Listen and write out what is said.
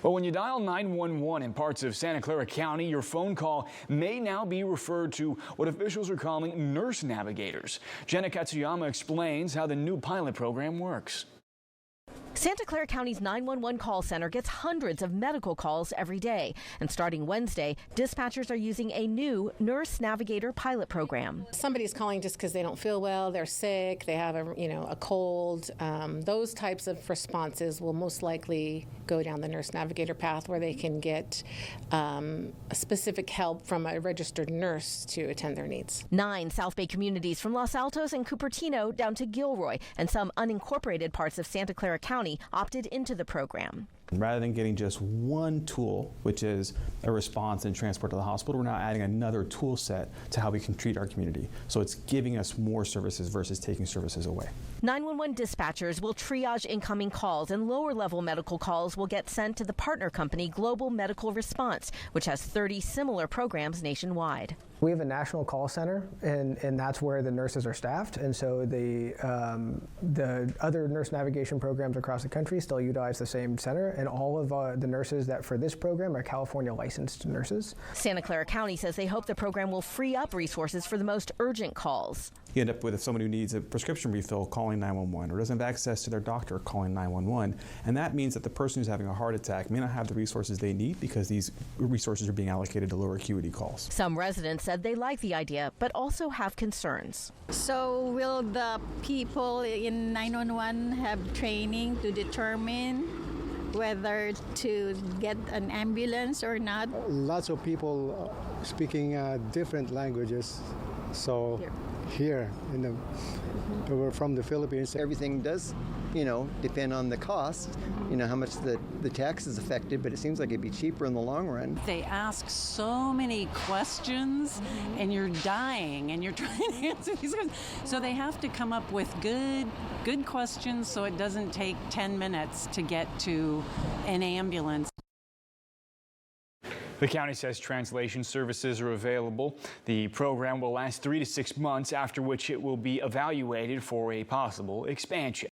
Well, when you dial 911 in parts of Santa Clara County, your phone call may now be referred to what officials are calling nurse navigators. Jenna Katsuyama explains how the new pilot program works. Santa Clara County's 911 call center gets hundreds of medical calls every day. And starting Wednesday, dispatchers are using a new nurse navigator pilot program. Somebody's calling just because they don't feel well, they're sick, they have a cold. Those types of responses will most likely go down the nurse navigator path where they can get specific help from a registered nurse to attend their needs. 9 South Bay communities from Los Altos and Cupertino down to Gilroy and some unincorporated parts of Santa Clara County opted into the program. Rather than getting just one tool, which is a response and transport to the hospital, we're now adding another tool set to how we can treat our community. So it's giving us more services versus taking services away. 911 dispatchers will triage incoming calls, and lower-level medical calls will get sent to the partner company Global Medical Response, which has 30 similar programs nationwide. We have a national call center, and that's where the nurses are staffed. And so the other nurse navigation programs across the country still utilize the same center. And all of the nurses that for this program are California licensed nurses. Santa Clara County says they hope the program will free up resources for the most urgent calls. You end up with someone who needs a prescription refill calling 911 or doesn't have access to their doctor calling 911. And that means that the person who's having a heart attack may not have the resources they need because these resources are being allocated to lower acuity calls. Some residents said they like the idea, but also have concerns. So will the people in 911 have training to determine whether to get an ambulance or not? Lots of people speaking different languages. So here we're from the Philippines. Everything does, depend on the cost, how much the tax is affected, but it seems like it'd be cheaper in the long run. They ask so many questions and you're dying and you're trying to answer these questions. So they have to come up with good questions so it doesn't take 10 minutes to get to an ambulance. The county says translation services are available. The program will last 3 to 6 months, after which it will be evaluated for a possible expansion.